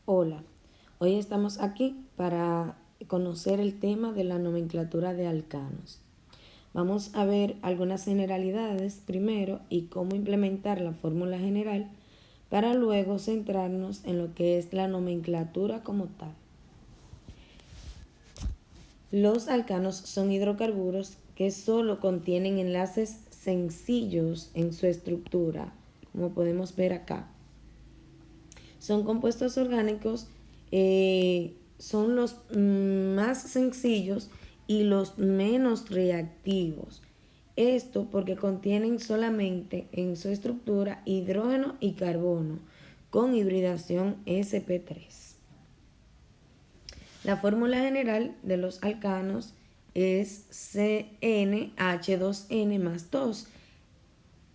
Hola, hoy estamos aquí para conocer el tema de la nomenclatura de alcanos. Vamos a ver algunas generalidades primero y cómo implementar la fórmula general para luego centrarnos en lo que es la nomenclatura como tal. Los alcanos son hidrocarburos que solo contienen enlaces sencillos en su estructura, como podemos ver acá. Son compuestos orgánicos, son los más sencillos y los menos reactivos. Esto porque contienen solamente en su estructura hidrógeno y carbono con hibridación sp3. La fórmula general de los alcanos es CnH2n más 2.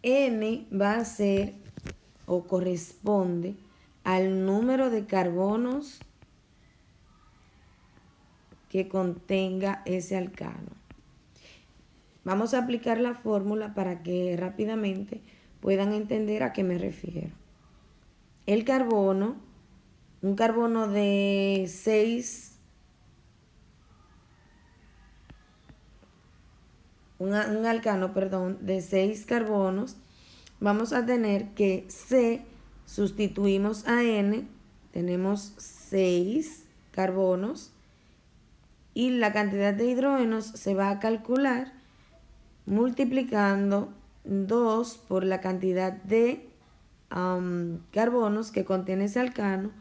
N va a ser o corresponde al número de carbonos que contenga ese alcano. Vamos a aplicar la fórmula para que rápidamente puedan entender a qué me refiero. El carbono, un carbono de 6, un alcano, perdón, de 6 carbonos, vamos a tener que C sustituimos a N, tenemos 6 carbonos y la cantidad de hidrógenos se va a calcular multiplicando 2 por la cantidad de carbonos que contiene ese alcano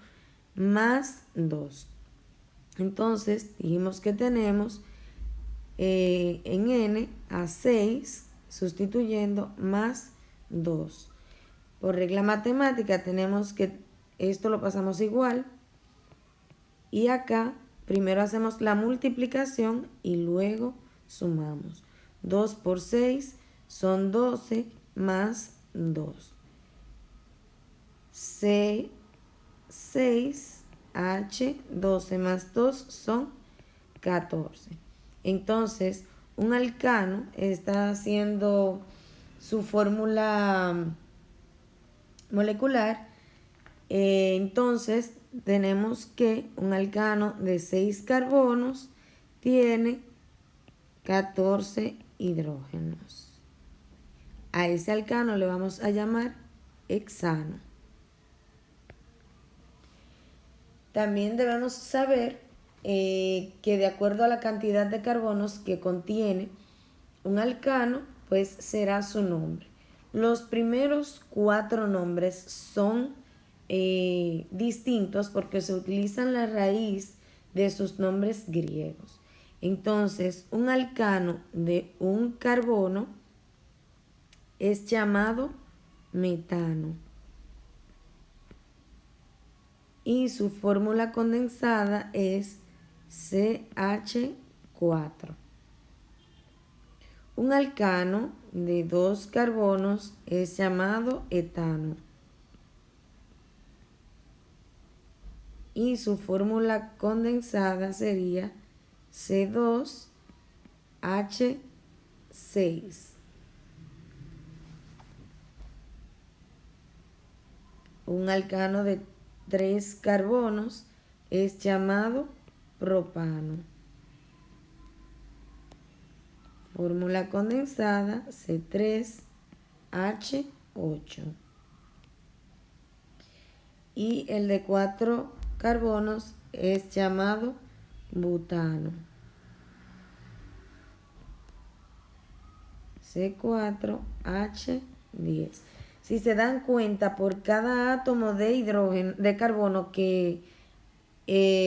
más 2. Entonces dijimos que tenemos en N a 6 sustituyendo más 2. Por regla matemática tenemos que esto lo pasamos igual y acá primero hacemos la multiplicación y luego sumamos. 2 por 6 son 12 más 2. C6 H 12 más 2 son 14. Entonces, un alcano está haciendo su fórmula molecular. Entonces, tenemos que un alcano de 6 carbonos tiene 14 hidrógenos. A ese alcano le vamos a llamar hexano. También debemos saber que de acuerdo a la cantidad de carbonos que contiene un alcano, pues será su nombre. Los primeros 4 nombres son distintos porque se utilizan la raíz de sus nombres griegos. Entonces, un alcano de un carbono es llamado metano y su fórmula condensada es CH4. Un alcano de 2 carbonos es llamado etano y su fórmula condensada sería C2H6. Un alcano de 3 carbonos es llamado propano. Fórmula condensada C3H8. Y el de 4 carbonos es llamado butano. C4H10. Si se dan cuenta, por cada átomo de hidrógeno, de carbono que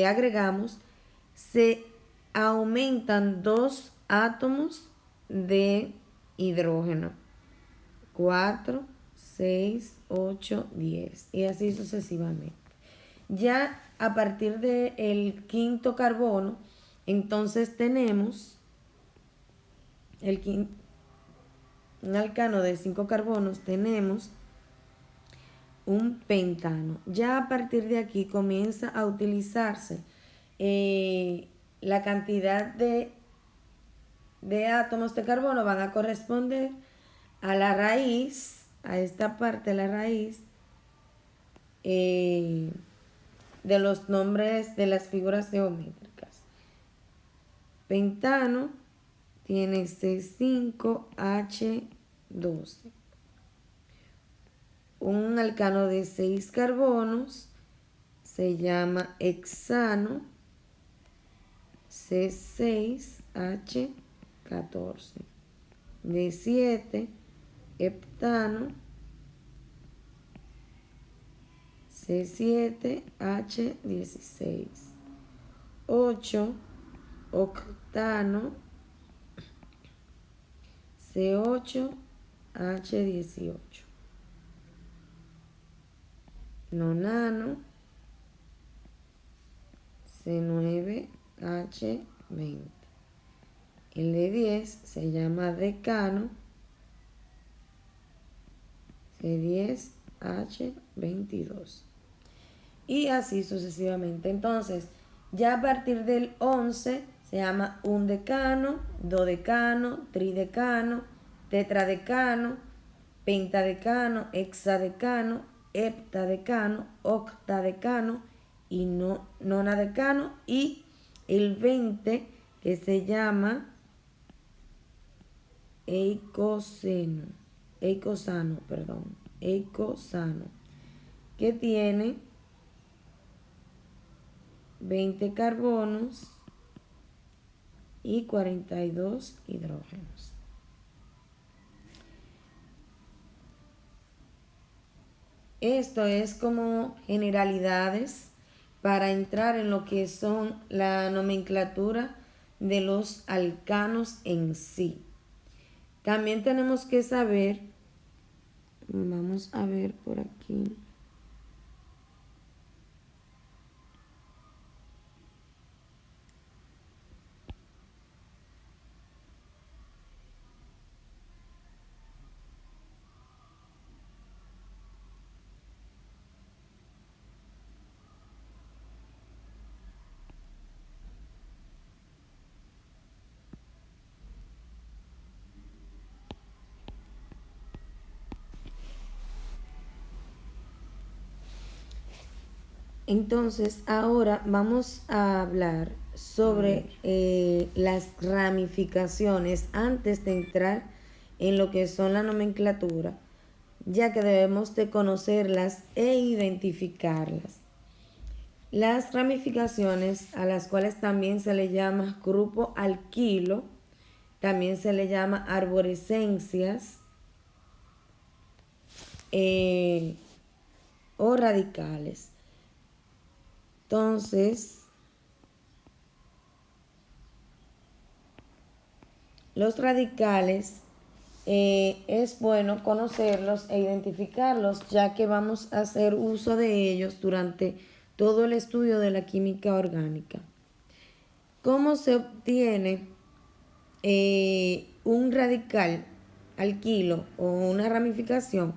agregamos, se aumentan 2 átomos de hidrógeno. 4, 6, 8, 10 y así sucesivamente. Ya a partir del quinto carbono, entonces tenemos un alcano de 5 carbonos, tenemos un pentano. Ya a partir de aquí comienza a utilizarse la cantidad de átomos de carbono van a corresponder a la raíz, a esta parte de la raíz de los nombres de las figuras geométricas. Pentano tiene C5H12. Un alcano de 6 carbonos se llama hexano, C6H14. De 7, heptano, C7H16. 8, octano, C8H18. Nonano, C9H20. El de 10 se llama decano, C10H22. Y así sucesivamente. Entonces, ya a partir del 11 se llama undecano, dodecano, tridecano, tetradecano, pentadecano, hexadecano, heptadecano, octadecano y nonadecano. Y el 20 que se llama eicosano, que tiene 20 carbonos y 42 hidrógenos. Esto es como generalidades para entrar en lo que son la nomenclatura de los alcanos en sí. También tenemos que saber, vamos a ver por aquí. Entonces, ahora vamos a hablar sobre las ramificaciones antes de entrar en lo que son la nomenclatura, ya que debemos de conocerlas e identificarlas. Las ramificaciones, a las cuales también se le llama grupo alquilo, también se le llama arborescencias o radicales. Entonces, los radicales es bueno conocerlos e identificarlos, ya que vamos a hacer uso de ellos durante todo el estudio de la química orgánica. ¿Cómo se obtiene un radical alquilo o una ramificación?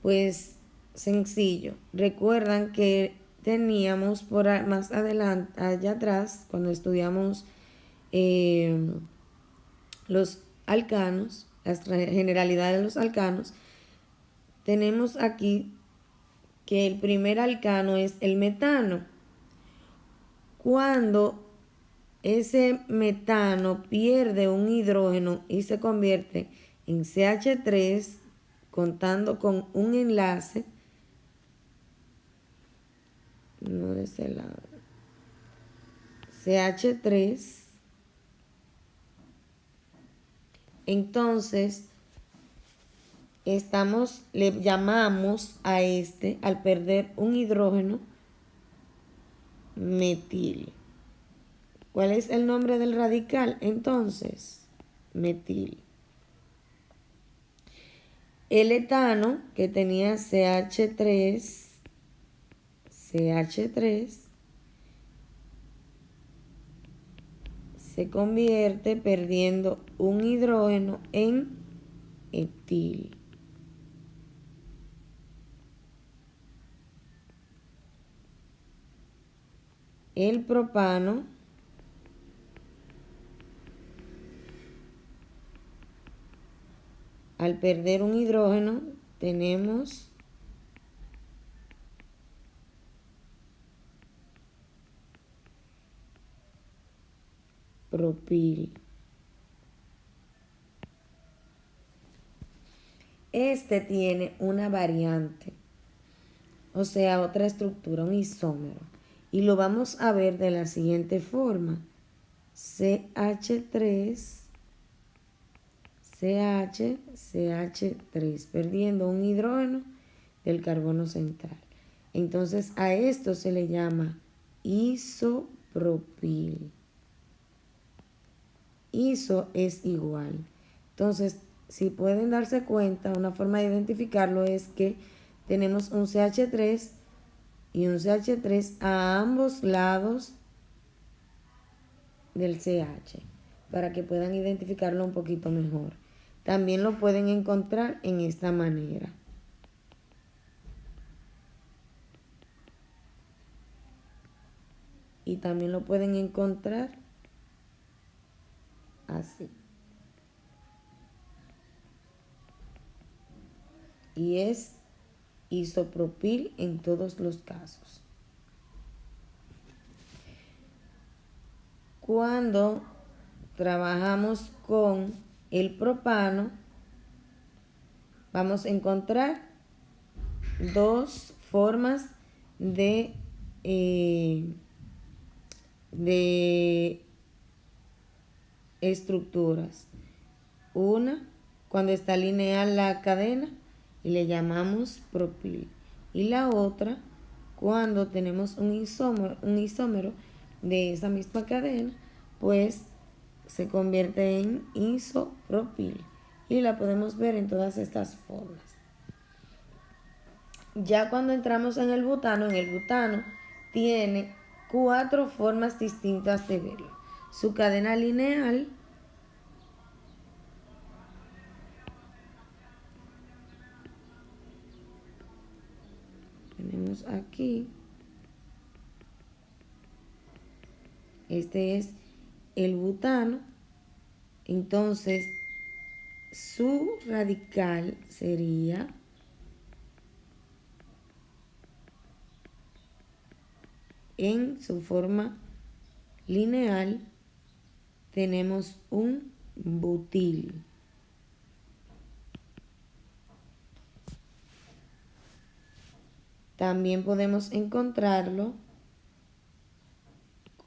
Pues sencillo. Recuerdan que teníamos por más adelante, allá atrás, cuando estudiamos los alcanos, las generalidades de los alcanos, tenemos aquí que el primer alcano es el metano. Cuando ese metano pierde un hidrógeno y se convierte en CH3, contando con un enlace, no de ese lado, CH3, entonces le llamamos a este, al perder un hidrógeno, metil. ¿Cuál es el nombre del radical? Entonces, metil. El etano, que tenía CH3, se convierte perdiendo un hidrógeno en etil. El propano, al perder un hidrógeno, tenemos isopropil. Este tiene una variante, o sea, otra estructura, un isómero. Y lo vamos a ver de la siguiente forma. CH3, CH, CH3, perdiendo un hidrógeno del carbono central. Entonces a esto se le llama isopropil. Iso es igual. Entonces, si pueden darse cuenta, una forma de identificarlo es que tenemos un CH3 y un CH3 a ambos lados del CH, para que puedan identificarlo un poquito mejor. También lo pueden encontrar en esta manera. Y también lo pueden encontrar así. Y es isopropil en todos los casos. Cuando trabajamos con el propano, vamos a encontrar dos formas de estructuras. Una, cuando está lineal la cadena y le llamamos propil. Y la otra, cuando tenemos un isómero de esa misma cadena, pues se convierte en isopropil. Y la podemos ver en todas estas formas. Ya cuando entramos en el butano tiene 4 formas distintas de verlo. Su cadena lineal, tenemos aquí, este es el butano, entonces su radical sería en su forma lineal, tenemos un butil. También podemos encontrarlo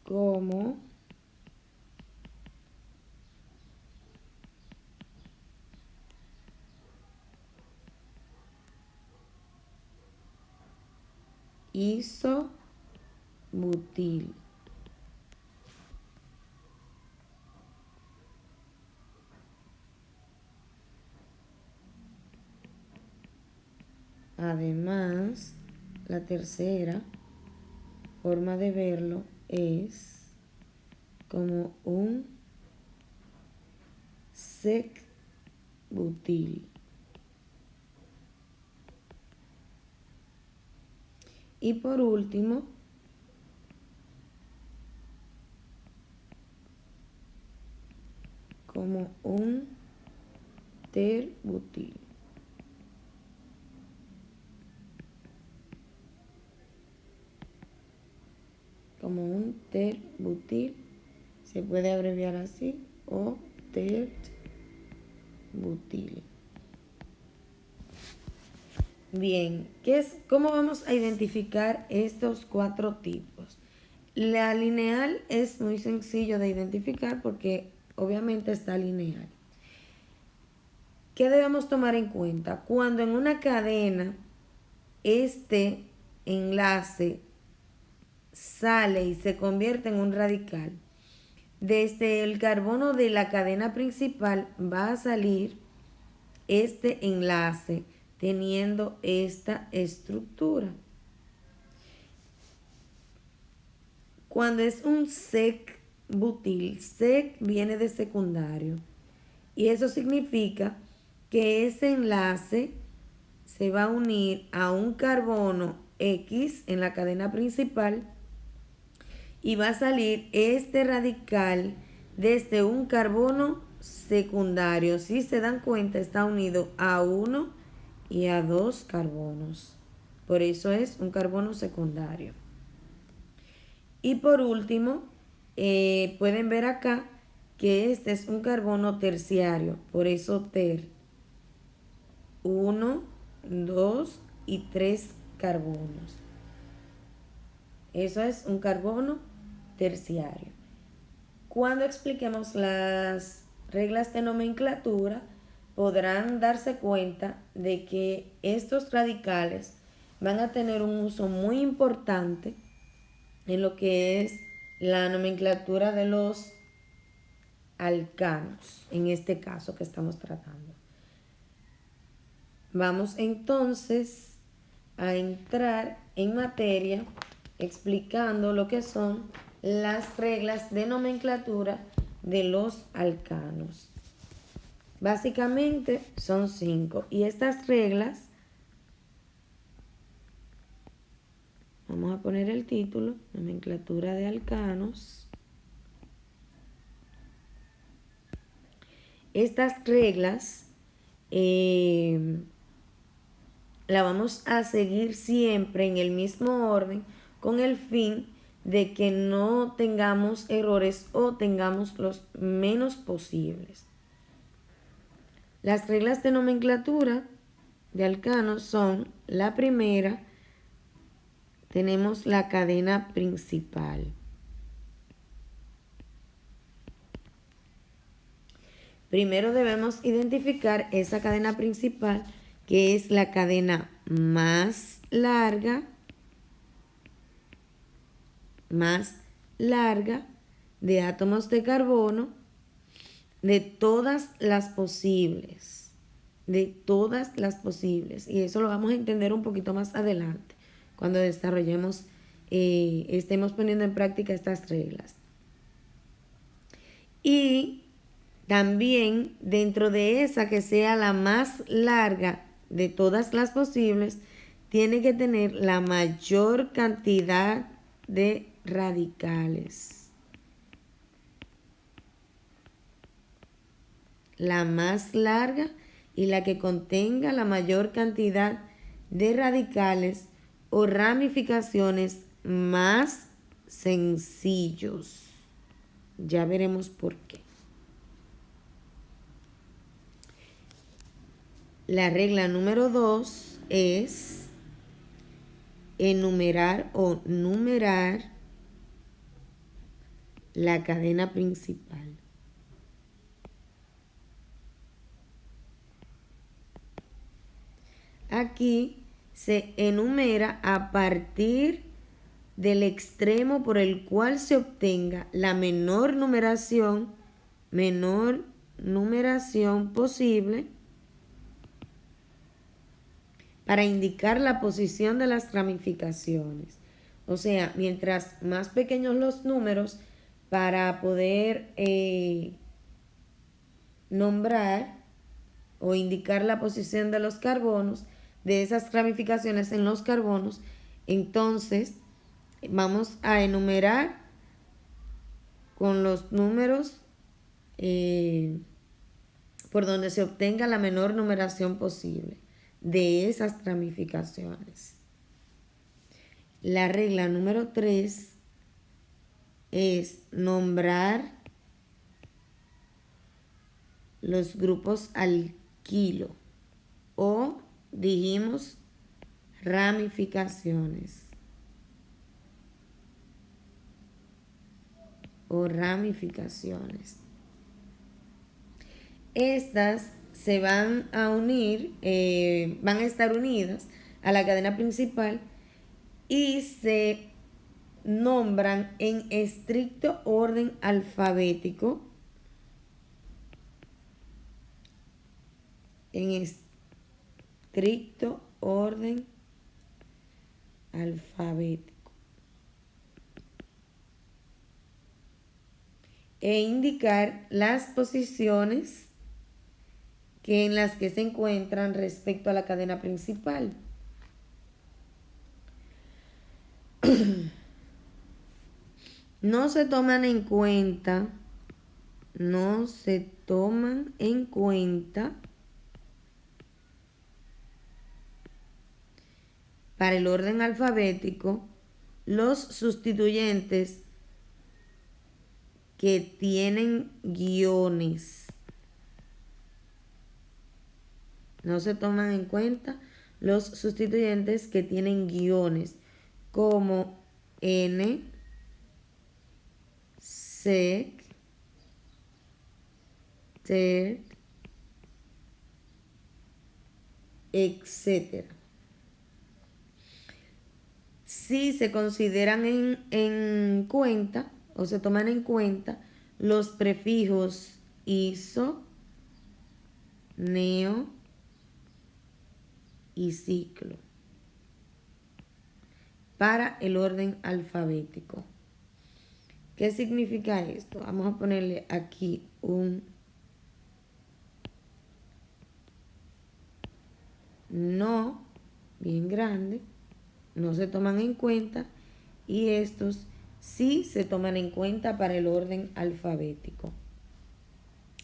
como isobutil. Además, la tercera forma de verlo es como un sec-butil. Y por último, como un terbutil. Como un terbutil, se puede abreviar así, o terbutil. Bien, ¿cómo vamos a identificar estos 4 tipos? La lineal es muy sencillo de identificar porque obviamente está lineal. ¿Qué debemos tomar en cuenta? Cuando en una cadena este enlace sale y se convierte en un radical, desde el carbono de la cadena principal va a salir este enlace teniendo esta estructura. Cuando es un sec-butil, sec viene de secundario y eso significa que ese enlace se va a unir a un carbono X en la cadena principal y va a salir este radical desde un carbono secundario. Si se dan cuenta, está unido a 1 y a 2 carbonos. Por eso es un carbono secundario. Y por último, pueden ver acá que este es un carbono terciario, por eso ter. 1, 2 y 3 carbonos. Eso es un carbono terciario. Cuando expliquemos las reglas de nomenclatura, podrán darse cuenta de que estos radicales van a tener un uso muy importante en lo que es la nomenclatura de los alcanos, en este caso que estamos tratando. Vamos entonces a entrar en materia explicando lo que son las reglas de nomenclatura de los alcanos. Básicamente son 5 y estas reglas, vamos a poner el título, nomenclatura de alcanos. Estas reglas la vamos a seguir siempre en el mismo orden con el fin de que no tengamos errores o tengamos los menos posibles. Las reglas de nomenclatura de alcanos son: la primera, tenemos la cadena principal. Primero debemos identificar esa cadena principal, que es la cadena más larga de átomos de carbono de todas las posibles. Y eso lo vamos a entender un poquito más adelante, cuando desarrollemos, estemos poniendo en práctica estas reglas. Y también dentro de esa que sea la más larga de todas las posibles, tiene que tener la mayor cantidad de radicales. La más larga y la que contenga la mayor cantidad de radicales o ramificaciones más sencillos. Ya veremos por qué. La regla número 2 es enumerar o numerar la cadena principal. Aquí se enumera a partir del extremo por el cual se obtenga la menor numeración posible para indicar la posición de las ramificaciones. O sea, mientras más pequeños los números, para poder nombrar o indicar la posición de los carbonos, de esas ramificaciones en los carbonos, entonces vamos a enumerar con los números por donde se obtenga la menor numeración posible de esas ramificaciones. La regla número 3 es nombrar los grupos alquilo o dijimos ramificaciones Estas se van a unir, van a estar unidas a la cadena principal y se nombran en estricto orden alfabético. En estricto orden alfabético. E indicar las posiciones en las que se encuentran respecto a la cadena principal. No se toman en cuenta para el orden alfabético los sustituyentes que tienen guiones. No se toman en cuenta los sustituyentes que tienen guiones, como N, sec, ter, etc. Si se consideran en cuenta o se toman en cuenta los prefijos iso, neo y ciclo para el orden alfabético. ¿Qué significa esto? Vamos a ponerle aquí un no bien grande, no se toman en cuenta, y estos sí se toman en cuenta para el orden alfabético.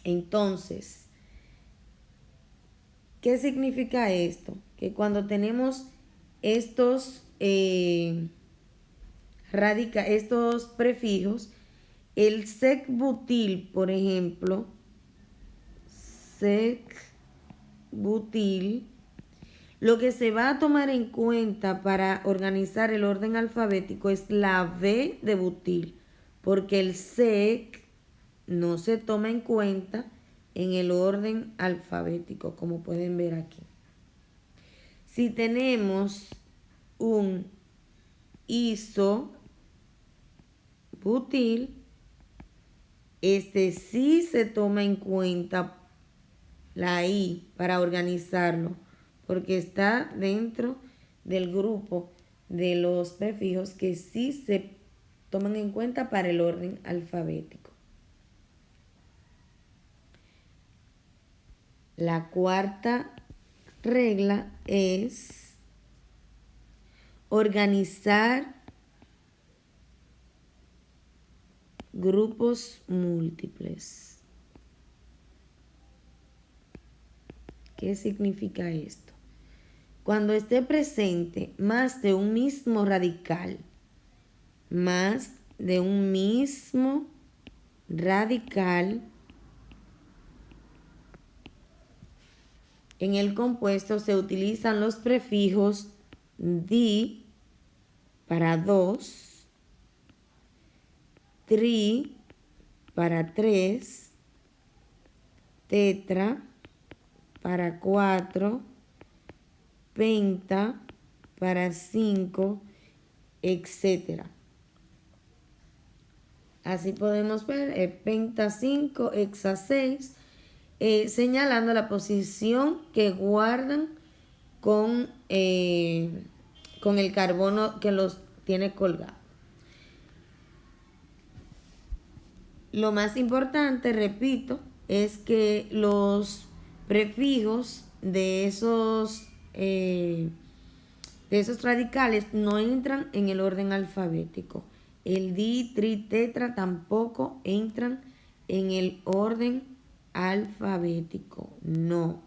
Entonces, ¿qué significa esto? Que cuando tenemos estos estos prefijos, el sec-butil, por ejemplo, sec-butil, lo que se va a tomar en cuenta para organizar el orden alfabético es la V de butil, porque el sec no se toma en cuenta en el orden alfabético, como pueden ver aquí. Si tenemos un isobutil, este sí se toma en cuenta la I para organizarlo, porque está dentro del grupo de los prefijos que sí se toman en cuenta para el orden alfabético. La cuarta regla es organizar grupos múltiples. ¿Qué significa esto? Cuando esté presente más de un mismo radical, en el compuesto se utilizan los prefijos di para 2, tri para 3, tetra para 4, penta para 5, etc. Así podemos ver penta 5, hexa 6, señalando la posición que guardan con el carbono que los tiene colgados. Lo más importante, repito, es que los prefijos de esos radicales no entran en el orden alfabético. El di, tri, tetra tampoco entran en el orden alfabético. No.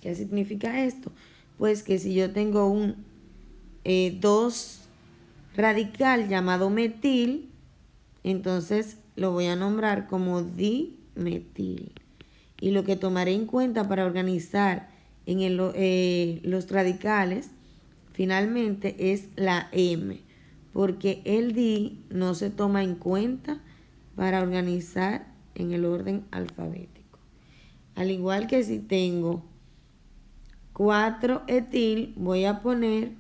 ¿Qué significa esto? Pues que si yo tengo un 2 radical llamado metil, entonces lo voy a nombrar como dimetil. Y lo que tomaré en cuenta para organizar en los radicales finalmente es la M, porque el di no se toma en cuenta para organizar en el orden alfabético. Al igual que si tengo 4 etil, voy a poner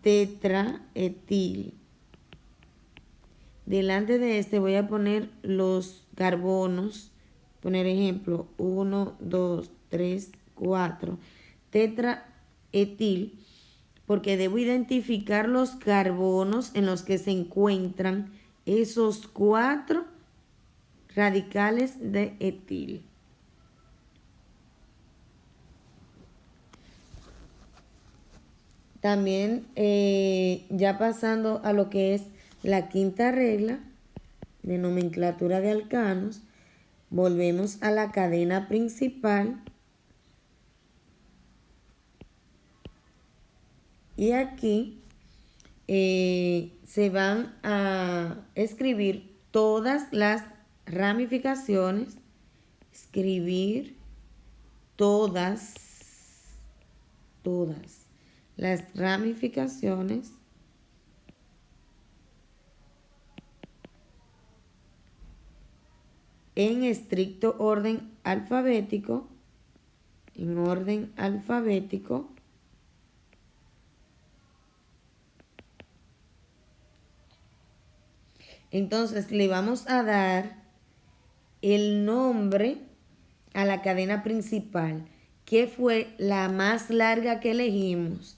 tetraetil. Delante de este voy a poner los carbonos, poner ejemplo 1, 2, 3, 4, tetraetil, porque debo identificar los carbonos en los que se encuentran esos 4 radicales de etil. También ya pasando a lo que es la quinta regla de nomenclatura de alcanos, volvemos a la cadena principal y aquí se van a escribir todas las ramificaciones, escribir todas las ramificaciones en estricto orden alfabético, en orden alfabético, entonces le vamos a dar el nombre a la cadena principal, que fue la más larga que elegimos,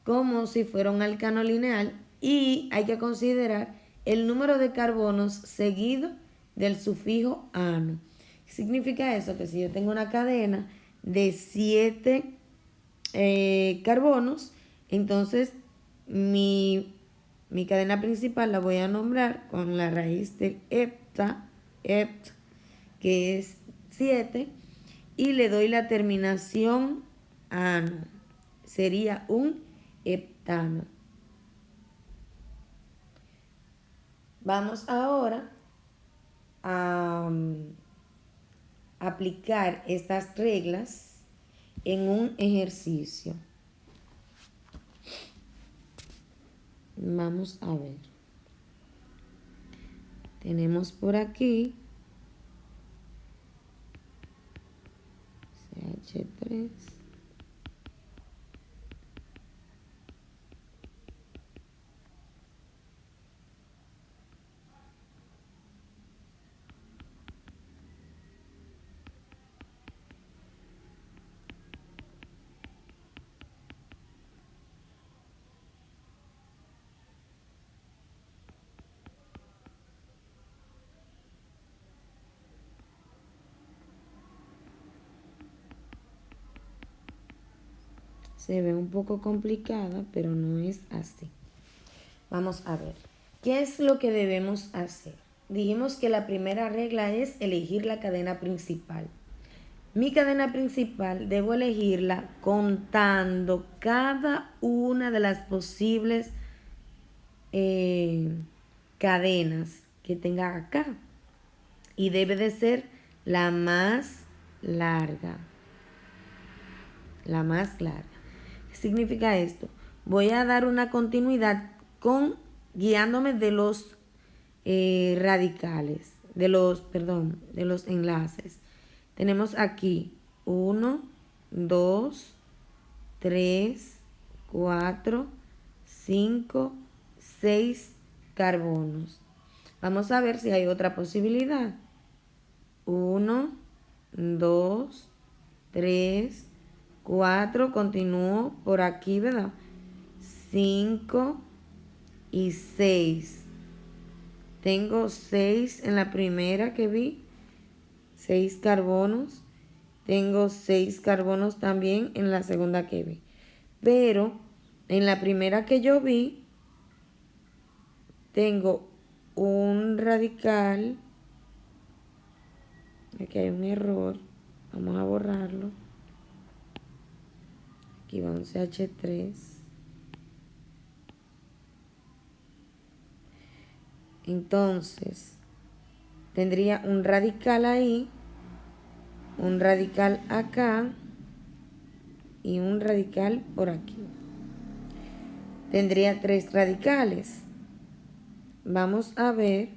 como si fuera un alcano lineal, y hay que considerar el número de carbonos seguido del sufijo ano. ¿Qué significa eso? Que si yo tengo una cadena de 7 carbonos, entonces mi cadena principal la voy a nombrar con la raíz del hept, que es 7, y le doy la terminación ano. Sería un heptano. Vamos ahora a aplicar estas reglas en un ejercicio. Vamos a ver. Tenemos por aquí CH3. Se ve un poco complicada, pero no es así. Vamos a ver. ¿Qué es lo que debemos hacer? Dijimos que la primera regla es elegir la cadena principal. Mi cadena principal debo elegirla contando cada una de las posibles cadenas que tenga acá. Y debe de ser la más larga. La más larga. ¿Qué significa esto? Voy a dar una continuidad guiándome de los radicales, de los enlaces. Tenemos aquí 1, 2, 3, 4, 5, 6 carbonos. Vamos a ver si hay otra posibilidad. 1, 2, 3, 4, continúo por aquí, ¿verdad? 5 y 6. Tengo 6 en la primera que vi, 6 carbonos. Tengo 6 carbonos también en la segunda que vi. Pero en la primera que yo vi, tengo un radical. Aquí hay un error. Vamos a borrarlo. Aquí va un CH3. Entonces, tendría un radical ahí, un radical acá y un radical por aquí. Tendría 3 radicales. Vamos a ver.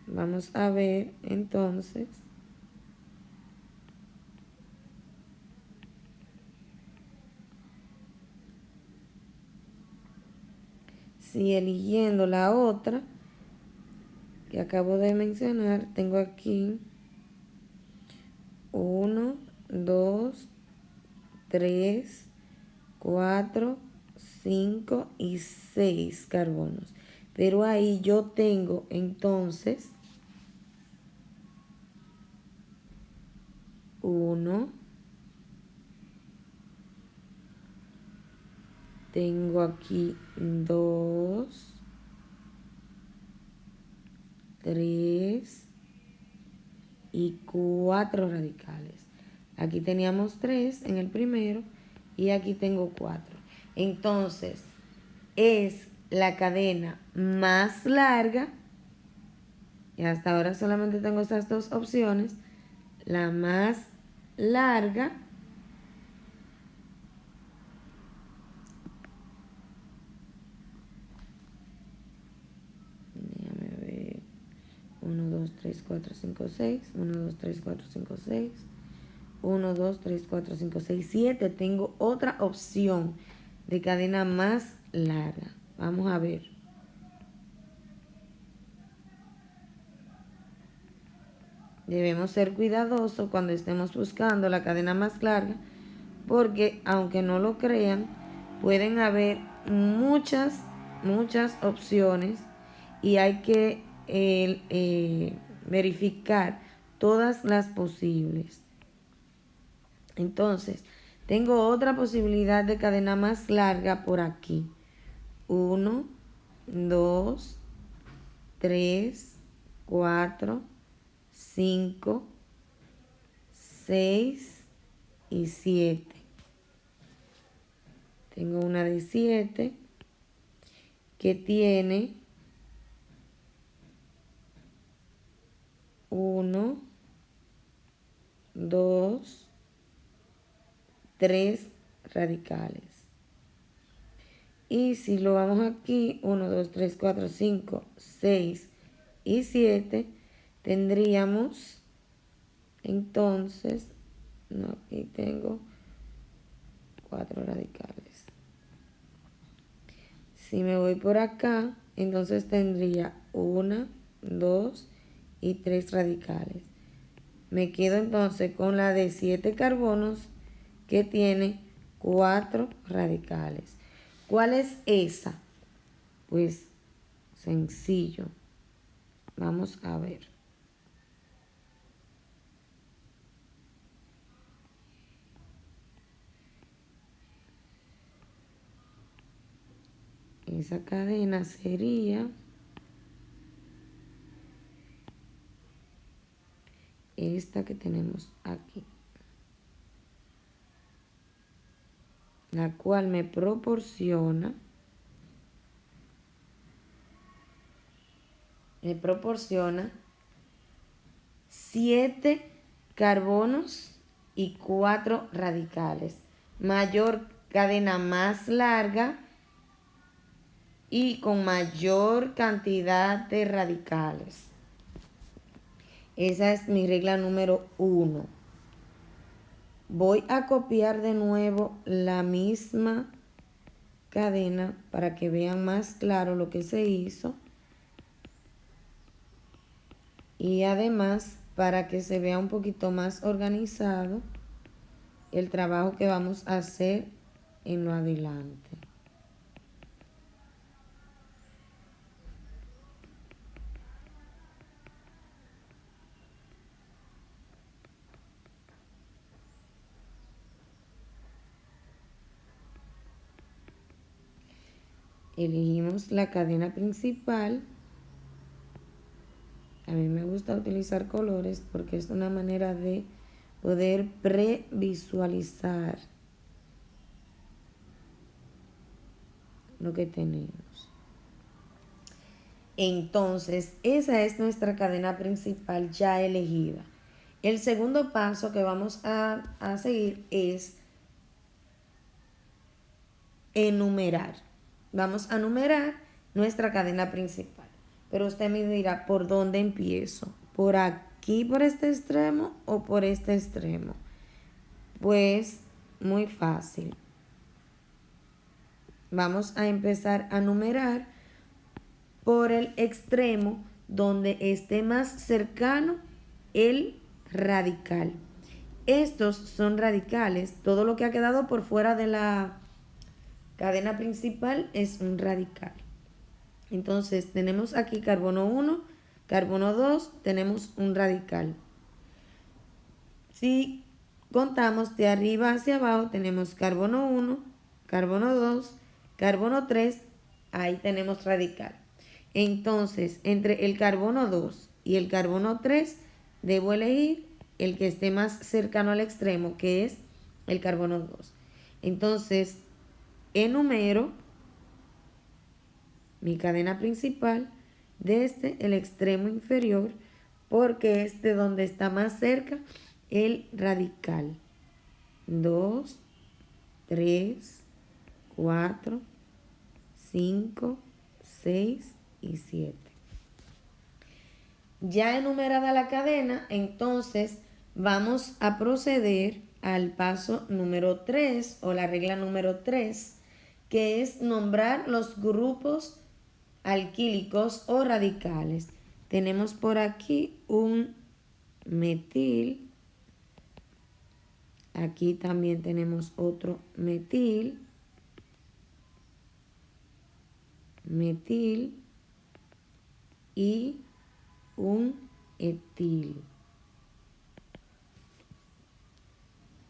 Vamos a ver entonces. Si eligiendo la otra que acabo de mencionar, tengo aquí 1, 2, 3, 4, 5 y 6 carbonos. Pero ahí yo tengo entonces 1, tengo aquí 2, 3 y 4 radicales. Aquí teníamos 3 en el primero y aquí tengo 4. Entonces, es la cadena más larga, y hasta ahora solamente tengo esas dos opciones, la más larga déjame ver, 1, 2, 3, 4, 5, 6, 1, 2, 3, 4, 5, 6, 1, 2, 3, 4, 5, 6, 7. Tengo otra opción de cadena más larga. Vamos a ver. Debemos ser cuidadosos cuando estemos buscando la cadena más larga, porque aunque no lo crean, pueden haber muchas opciones y hay que verificar todas las posibles. Entonces, tengo otra posibilidad de cadena más larga por aquí. 1, 2, 3, 4, 5, 6 y 7. Tengo una de 7 que tiene 1, 2, 3 radicales. Y si lo vamos aquí, 1, 2, 3, 4, 5, 6 y 7, tendríamos entonces, no, aquí tengo 4 radicales. Si me voy por acá, entonces tendría 1, 2 y 3 radicales. Me quedo entonces con la de 7 carbonos que tiene 4 radicales. ¿Cuál es esa? Pues sencillo. Vamos a ver. Esa cadena sería esta que tenemos aquí, la cual me proporciona 7 carbonos y 4 radicales. Mayor cadena más larga y con mayor cantidad de radicales. Esa es mi regla número 1. Voy a copiar de nuevo la misma cadena para que vean más claro lo que se hizo. Y además para que se vea un poquito más organizado el trabajo que vamos a hacer en lo adelante. Elegimos la cadena principal. A mí me gusta utilizar colores porque es una manera de poder previsualizar lo que tenemos. Entonces, esa es nuestra cadena principal ya elegida. El segundo paso que vamos a seguir es enumerar. Vamos a numerar nuestra cadena principal. Pero usted me dirá, ¿por dónde empiezo? ¿Por aquí, por este extremo o por este extremo? Pues muy fácil. Vamos a empezar a numerar por el extremo donde esté más cercano el radical. Estos son radicales. Todo lo que ha quedado por fuera de la cadena principal es un radical. Entonces tenemos aquí carbono 1, carbono 2, tenemos un radical. Si contamos de arriba hacia abajo, tenemos carbono 1, carbono 2, carbono 3, ahí tenemos radical. Entonces, entre el carbono 2 y el carbono 3, debo elegir el que esté más cercano al extremo, que es el carbono 2. Entonces, enumero mi cadena principal desde el extremo inferior, porque es de donde está más cerca el radical. 2, 3, 4, 5, 6 y 7. Ya enumerada la cadena, entonces vamos a proceder al paso número 3 o la regla número 3, que es nombrar los grupos alquílicos o radicales. Tenemos por aquí un metil. Aquí también tenemos otro metil. Metil y un etil.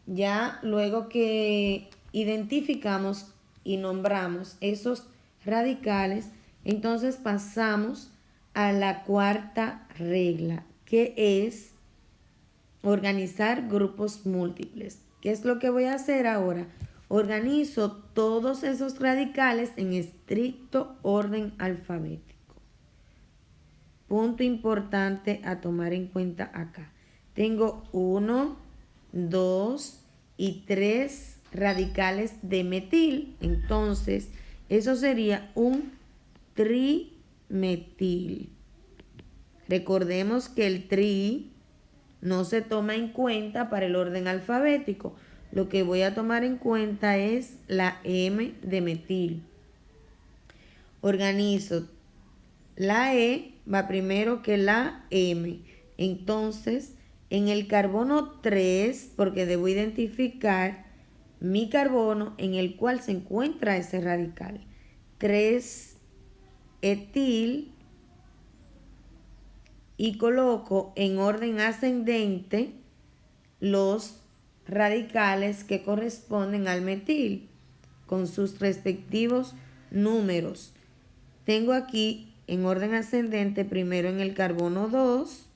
Ya luego que identificamos y nombramos esos radicales, entonces pasamos a la cuarta regla, que es organizar grupos múltiples. ¿Qué es lo que voy a hacer ahora? Organizo todos esos radicales en estricto orden alfabético. Punto importante a tomar en cuenta acá. Tengo 1, 2 y 3 radicales de metil. Entonces, eso sería un trimetil. Recordemos que el tri no se toma en cuenta para el orden alfabético. Lo que voy a tomar en cuenta es la M de metil. Organizo. La E va primero que la M. Entonces, en el carbono 3, porque debo identificar mi carbono en el cual se encuentra ese radical. 3 etil y coloco en orden ascendente los radicales que corresponden al metil con sus respectivos números. Tengo aquí en orden ascendente primero en el carbono 2,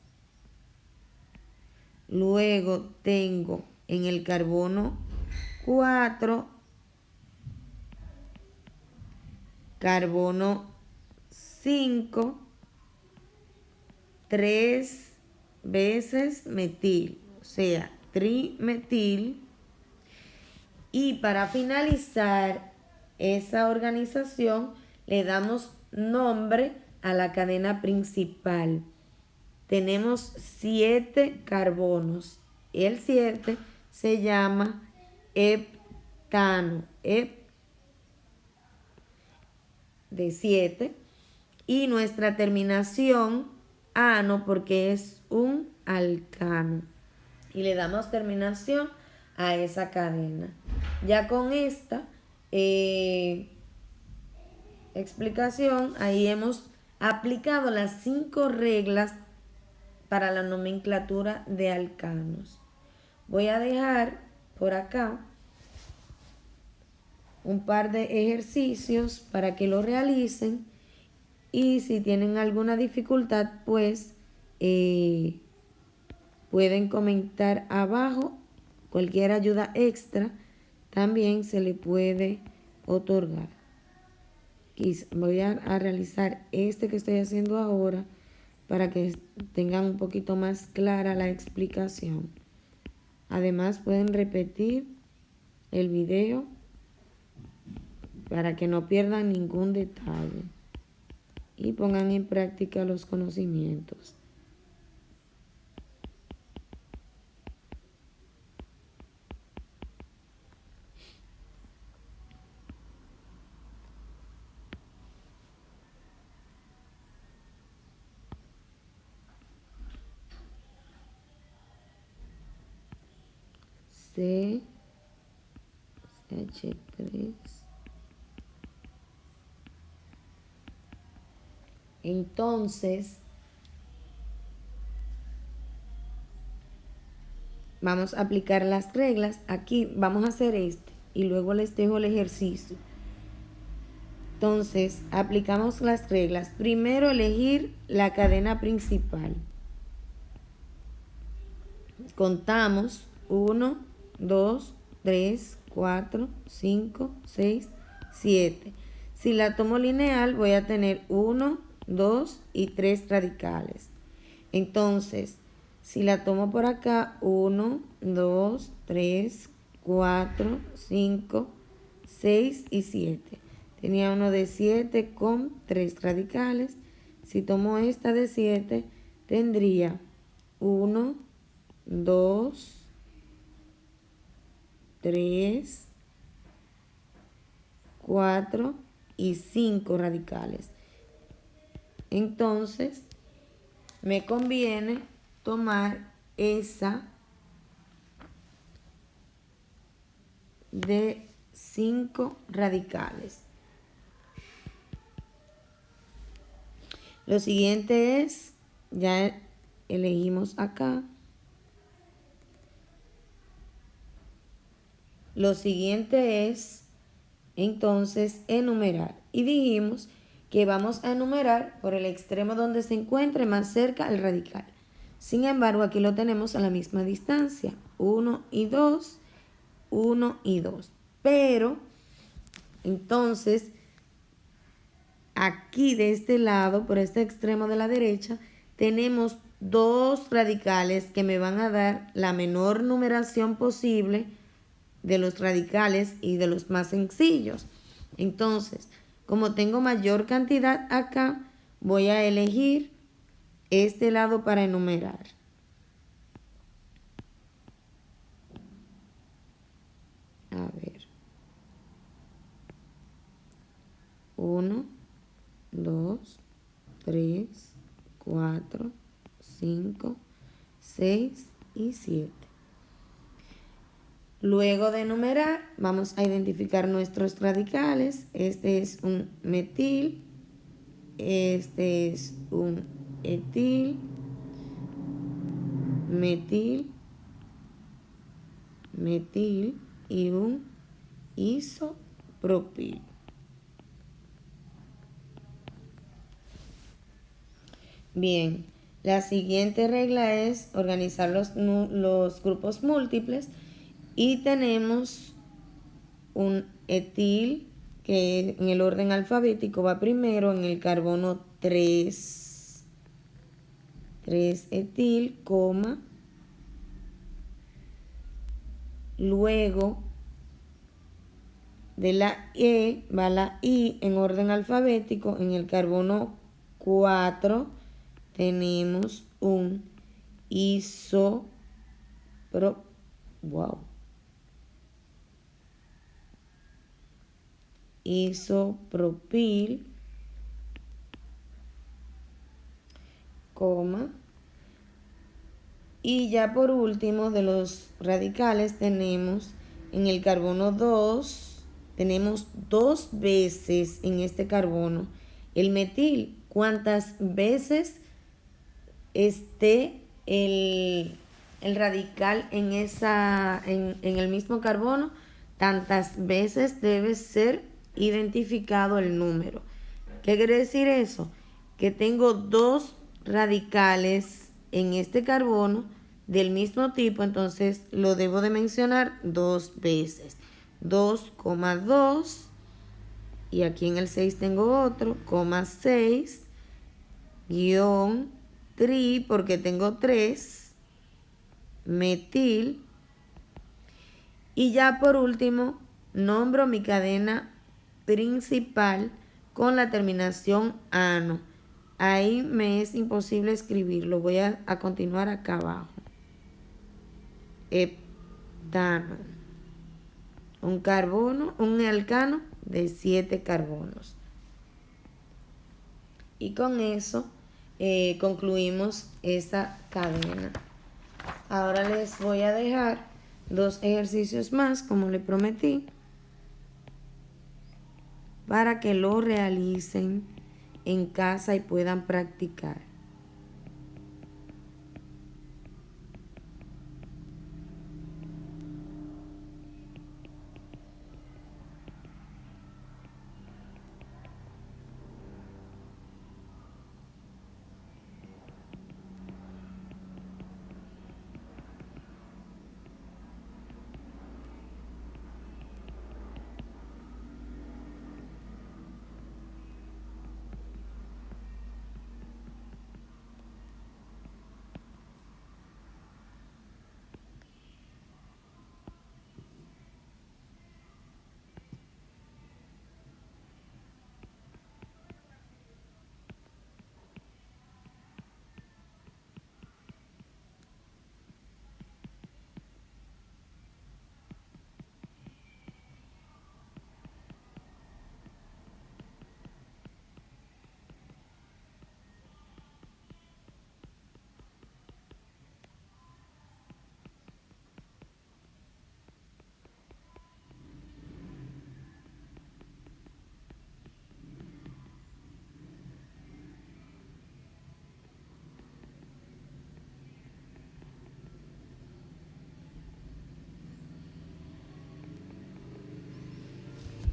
luego tengo en el carbono 4, carbono 5, 3 veces metil, o sea, trimetil. Y para finalizar esa organización le damos nombre a la cadena principal. Tenemos 7 carbonos. El 7 se llama heptano, de 7. Y nuestra terminación ano, porque es un alcano. Y le damos terminación a esa cadena. Ya con esta explicación, ahí hemos aplicado las 5 reglas para la nomenclatura de alcanos. Voy a dejar por acá un par de ejercicios para que lo realicen, y si tienen alguna dificultad, pues pueden comentar abajo. Cualquier ayuda extra también se le puede otorgar. Voy a realizar este que estoy haciendo ahora para que tengan un poquito más clara la explicación. Además, pueden repetir el video para que no pierdan ningún detalle y pongan en práctica los conocimientos. CH3. Entonces, vamos a aplicar las reglas. Aquí vamos a hacer este y luego les dejo el ejercicio. Entonces, aplicamos las reglas. Primero, elegir la cadena principal. contamos 1, 2, 3, 4, 5, 6, 7. Si la tomo lineal voy a tener 1, 2 y 3 radicales. Entonces, si la tomo por acá, 1, 2, 3, 4, 5, 6 y 7. Tenía uno de 7 con 3 radicales. Si tomo esta de 7, tendría 1, 2, 3, 4 y 5 radicales. Entonces, me conviene tomar esa de 5 radicales. Lo siguiente es, ya elegimos acá. Lo siguiente es, entonces, enumerar. Y dijimos que vamos a enumerar por el extremo donde se encuentre más cerca el radical. Sin embargo, aquí lo tenemos a la misma distancia, 1 y 2, 1 y 2. Pero, entonces, aquí de este lado, por este extremo de la derecha, tenemos dos radicales que me van a dar la menor numeración posible de los radicales y de los más sencillos. Entonces, como tengo mayor cantidad acá, voy a elegir este lado para enumerar. A ver. 1, 2, 3, 4, 5, 6 y 7. Luego de enumerar, vamos a identificar nuestros radicales. Este es un metil, este es un etil, metil, metil y un isopropil. Bien, la siguiente regla es organizar los grupos múltiples y tenemos un etil que en el orden alfabético va primero en el carbono 3 etil, coma, luego de la E va la I en orden alfabético, en el carbono 4 tenemos un isopropil, coma, y ya por último de los radicales tenemos en el carbono 2, tenemos dos veces en este carbono el metil. ¿Cuántas veces esté el radical en el mismo carbono? Tantas veces debe ser identificado el número. ¿Qué quiere decir eso? Que tengo dos radicales en este carbono del mismo tipo, entonces lo debo de mencionar dos veces. 2,2 y aquí en el 6 tengo otro, 6, guión, tri, porque tengo 3, metil. Y ya por último, nombro mi cadena principal con la terminación ano. Ahí me es imposible escribirlo. Voy a continuar acá abajo. Heptano. Un alcano de 7 carbonos. Y con eso concluimos esta cadena. Ahora les voy a dejar dos ejercicios más, como le prometí, para que lo realicen en casa y puedan practicar.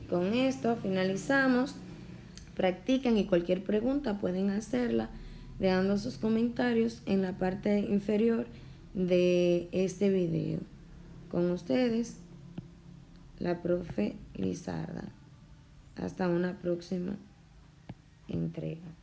Con esto finalizamos. Practiquen y cualquier pregunta pueden hacerla dejando sus comentarios en la parte inferior de este video. Con ustedes, la profe Lizarda. Hasta una próxima entrega.